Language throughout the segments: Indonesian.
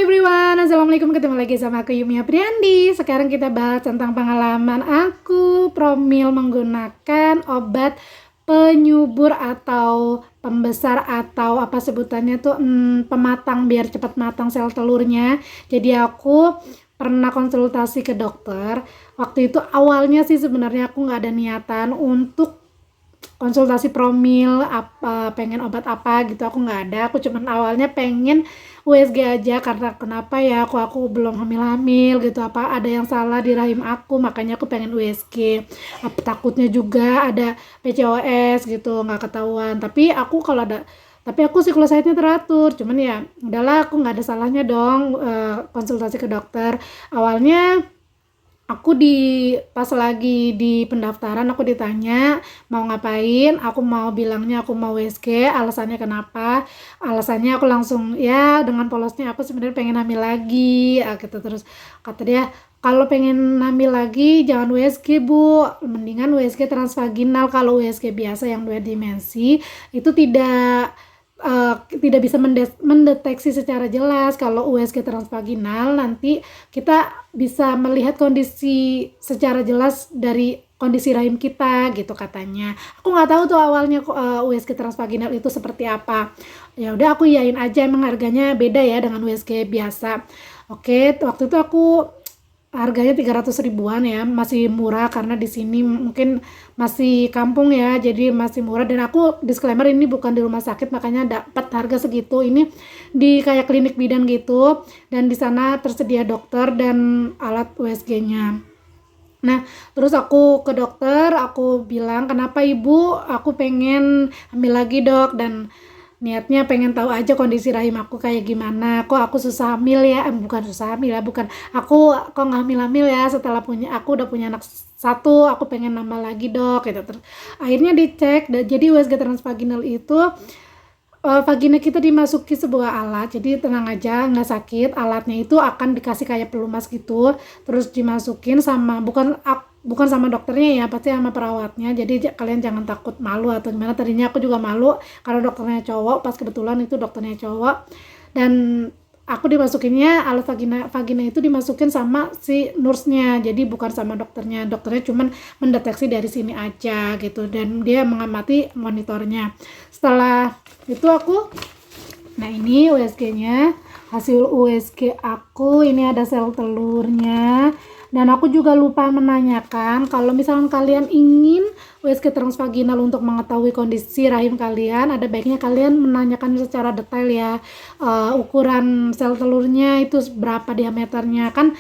everyone, assalamualaikum, ketemu lagi sama aku Yumi Apriandi. Sekarang kita bahas tentang pengalaman aku promil menggunakan obat penyubur atau pembesar atau apa sebutannya tuh pematang biar cepat matang sel telurnya. Jadi aku pernah konsultasi ke dokter. Waktu itu awalnya sih sebenarnya aku nggak ada niatan untuk konsultasi promil apa pengen obat apa gitu, aku nggak ada. Aku cuman awalnya pengen USG aja karena kenapa ya, aku belum hamil gitu, apa ada yang salah di rahim aku, makanya aku pengen USG. Apa takutnya juga ada PCOS gitu nggak ketahuan, tapi aku siklus haidnya teratur. Cuman ya udahlah, aku nggak ada salahnya dong konsultasi ke dokter. Awalnya aku pas lagi di pendaftaran aku ditanya mau ngapain, aku mau bilangnya aku mau WSG. Alasannya kenapa? Alasannya aku langsung ya dengan polosnya aku sebenarnya pengen hamil lagi gitu. Terus kata dia, kalau pengen hamil lagi jangan WSG bu, mendingan WSG transvaginal. Kalau WSG biasa yang 2 dimensi itu tidak bisa mendeteksi secara jelas. Kalau USG transvaginal nanti kita bisa melihat kondisi secara jelas dari kondisi rahim kita gitu katanya. Aku nggak tahu tuh awalnya USG transvaginal itu seperti apa. Ya udah aku iyain aja, emang harganya beda ya dengan USG biasa. Oke, waktu itu aku harganya 300 ribuan ya, masih murah karena di sini mungkin masih kampung ya, jadi masih murah. Dan aku disclaimer, ini bukan di rumah sakit makanya dapat harga segitu. Ini di kayak klinik bidan gitu, dan di sana tersedia dokter dan alat USG-nya. Nah, terus aku ke dokter, aku bilang, kenapa ibu, aku pengen hamil lagi dok, dan niatnya pengen tahu aja kondisi rahim aku kayak gimana. Kok aku susah hamil ya, bukan susah hamil ya, bukan, aku kok nggak hamil ya setelah aku udah punya anak satu, aku pengen nambah lagi dok gitu. Terus akhirnya dicek, dan jadi USG transvaginal itu vagina kita dimasuki sebuah alat, jadi tenang aja, nggak sakit. Alatnya itu akan dikasih kayak pelumas gitu, terus dimasukin sama bukan sama dokternya ya, pasti sama perawatnya. Jadi kalian jangan takut malu atau gimana. Tadinya aku juga malu karena dokternya cowok, pas kebetulan itu dokternya cowok. Dan aku dimasukinnya alat vagina itu dimasukin sama si nurse-nya, jadi bukan sama dokternya cuman mendeteksi dari sini aja gitu, dan dia mengamati monitornya. Setelah itu nah ini USG-nya, hasil USG aku ini ada sel telurnya. Dan aku juga lupa menanyakan, kalau misalnya kalian ingin USG transvaginal untuk mengetahui kondisi rahim kalian, ada baiknya kalian menanyakan secara detail ya, ukuran sel telurnya itu berapa diameternya kan.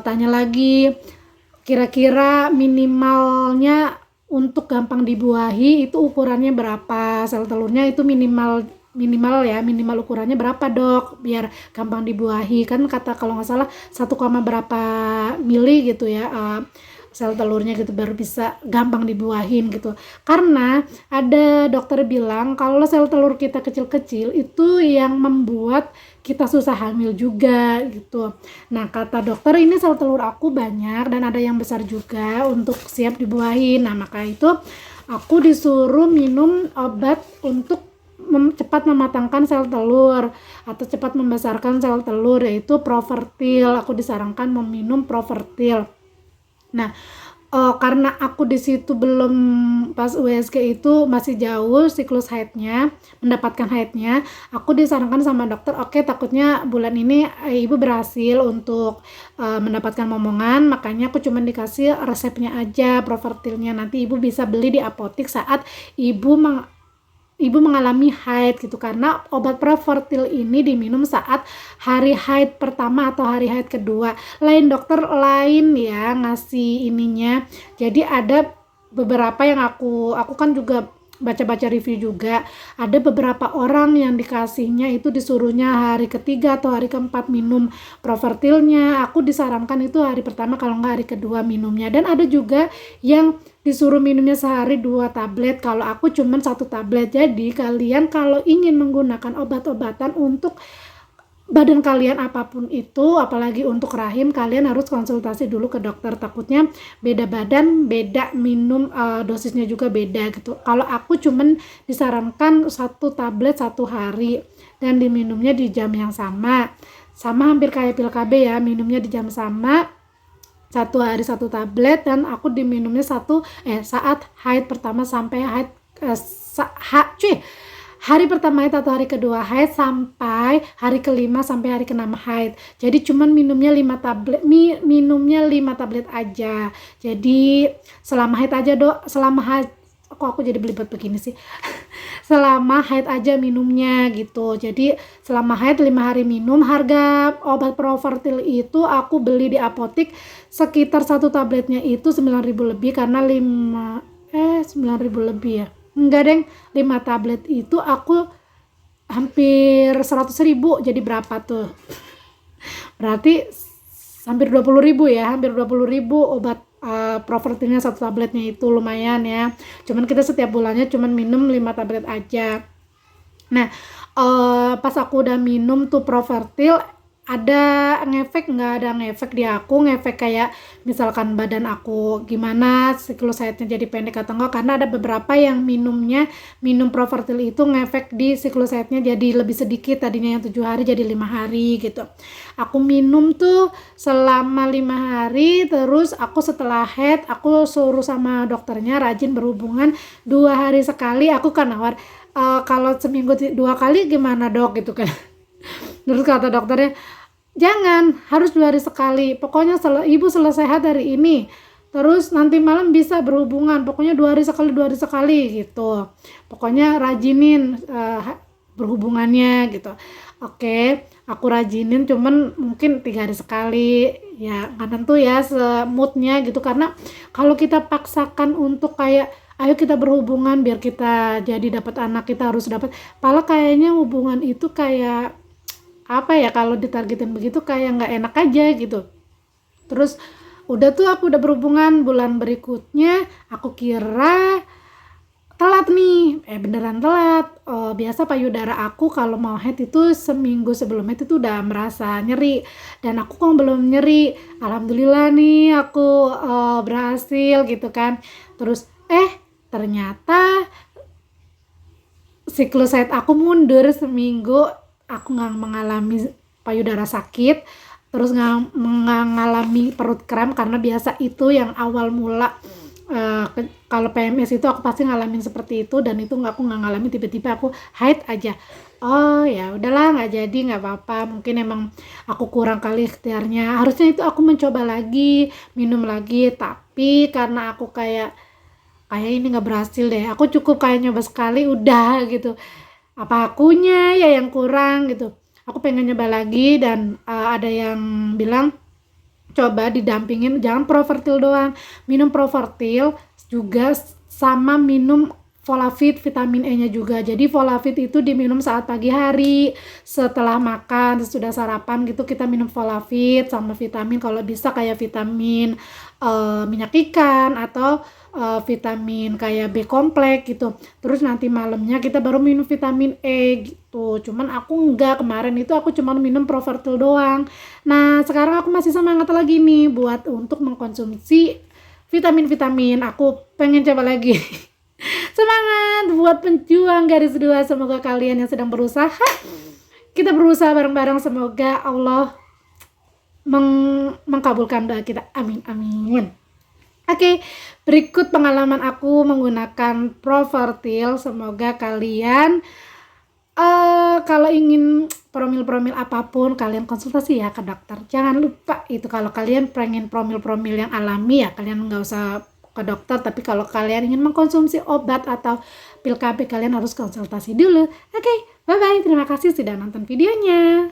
Tanya lagi kira-kira minimalnya untuk gampang dibuahi itu ukurannya berapa, sel telurnya itu minimal ukurannya berapa dok biar gampang dibuahi. Kan kata kalau nggak salah 1, berapa mili gitu ya, sel telurnya gitu, baru bisa gampang dibuahin gitu. Karena ada dokter bilang kalau sel telur kita kecil-kecil itu yang membuat kita susah hamil juga gitu. Nah kata dokter, ini sel telur aku banyak dan ada yang besar juga untuk siap dibuahin. Nah maka itu aku disuruh minum obat untuk cepat mematangkan sel telur atau cepat membesarkan sel telur, yaitu Profertil. Aku disarankan meminum Profertil. Nah, karena aku di situ belum, pas USG itu masih jauh siklus haidnya, mendapatkan haidnya, aku disarankan sama dokter, oke, takutnya bulan ini ibu berhasil untuk mendapatkan momongan, makanya aku cuma dikasih resepnya aja Profertilnya. Nanti ibu bisa beli di apotik saat ibu mengalami haid gitu, karena obat Profertil ini diminum saat hari haid pertama atau hari haid kedua. Lain dokter lain ya ngasih ininya. Jadi ada beberapa yang aku kan juga baca-baca review juga, ada beberapa orang yang dikasihnya itu disuruhnya hari ketiga atau hari keempat minum Profertilnya. Aku disarankan itu hari pertama, kalau nggak hari kedua minumnya. Dan ada juga yang disuruh minumnya sehari 2 tablet, kalau aku cuman 1 tablet. Jadi kalian kalau ingin menggunakan obat-obatan untuk badan kalian apapun itu, apalagi untuk rahim, kalian harus konsultasi dulu ke dokter. Takutnya beda badan, beda minum, dosisnya juga beda gitu. Kalau aku cuman disarankan 1 tablet 1 hari dan diminumnya di jam yang sama. sama hampir kayak pil KB ya, minumnya di jam sama, 1 hari 1 tablet, dan aku diminumnya saat haid pertama sampai haid hari pertama haid atau hari kedua haid sampai hari kelima sampai hari keenam haid. Jadi cuman minumnya 5 tablet aja. Jadi selama haid aja selama haid, aku jadi belibet begini sih. Selama haid aja minumnya gitu. Jadi selama haid 5 hari minum. Harga obat Profertil itu aku beli di apotik sekitar 1 tabletnya itu 9.000 lebih, karena 9.000 lebih ya. Enggak deng, 5 tablet itu aku hampir 100.000. Jadi berapa tuh? Berarti hampir 20.000 ya, hampir 20.000 obat Profertilnya 1 tabletnya itu, lumayan ya. Cuman kita setiap bulannya cuman minum 5 tablet aja. Nah, pas aku udah minum tuh Profertil, ada ngefek nggak? Ada ngefek di aku, ngefek kayak misalkan badan aku gimana, siklus haidnya jadi pendek atau enggak, karena ada beberapa yang minum Profertil itu ngefek di siklus haidnya jadi lebih sedikit, tadinya yang 7 hari jadi 5 hari gitu. Aku minum tuh selama 5 hari, terus aku setelah haid aku suruh sama dokternya rajin berhubungan 2 hari sekali. Aku kan nawar, kalau seminggu 2 kali gimana dok gitu kan. Terus kata dokternya, jangan, harus 2 hari sekali. Pokoknya ibu selesai haid hari ini, terus nanti malam bisa berhubungan. Pokoknya 2 hari sekali gitu. Pokoknya rajinin berhubungannya gitu. Oke, aku rajinin, cuman mungkin 3 hari sekali. Ya nggak tentu ya moodnya gitu. Karena kalau kita paksakan untuk kayak ayo kita berhubungan biar kita jadi dapat anak, kita harus dapat. Padahal kayaknya hubungan itu kayak apa ya, kalau ditargetin begitu kayak nggak enak aja gitu. Terus udah tuh aku udah berhubungan, bulan berikutnya aku kira telat nih, beneran telat. Biasa payudara aku kalau mau haid itu seminggu sebelum haid itu udah merasa nyeri, dan aku kok belum nyeri. Alhamdulillah nih aku berhasil gitu kan. Terus ternyata siklus haid aku mundur seminggu. Aku nggak mengalami payudara sakit, terus nggak mengalami perut kram, karena biasa itu yang awal mula. Kalau PMS itu aku pasti ngalamin seperti itu, dan itu aku nggak ngalamin, tiba-tiba aku haid aja. Oh ya udahlah, nggak jadi, nggak apa-apa, mungkin emang aku kurang kali ikhtiarnya, harusnya itu aku mencoba lagi, minum lagi. Tapi karena aku kayak ini nggak berhasil deh, aku cukup kayak nyoba sekali udah gitu, apa akunya ya yang kurang gitu. Aku pengen nyoba lagi, dan ada yang bilang coba didampingin, jangan Profertil doang, minum Profertil juga sama minum Folavit vitamin E-nya juga. Jadi Folavit itu diminum saat pagi hari setelah makan, sudah sarapan gitu kita minum Folavit sama vitamin, kalau bisa kayak vitamin minyak ikan atau vitamin kayak B kompleks gitu. Terus nanti malamnya kita baru minum vitamin E gitu. Cuman aku enggak, kemarin itu aku cuma minum Profertil doang. Nah sekarang aku masih semangat lagi nih buat untuk mengkonsumsi vitamin-vitamin. Aku pengen coba lagi. Semangat buat penjuang garis 2. Semoga kalian yang sedang berusaha, kita berusaha bareng-bareng, semoga Allah mengkabulkan doa kita. Amin amin. Oke, berikut pengalaman aku menggunakan Profertil. Semoga kalian kalau ingin promil-promil apapun kalian konsultasi ya ke dokter. Jangan lupa itu, kalau kalian pengen promil-promil yang alami ya kalian nggak usah ke dokter, tapi kalau kalian ingin mengkonsumsi obat atau pil KB kalian harus konsultasi dulu. Oke, bye bye, terima kasih sudah nonton videonya.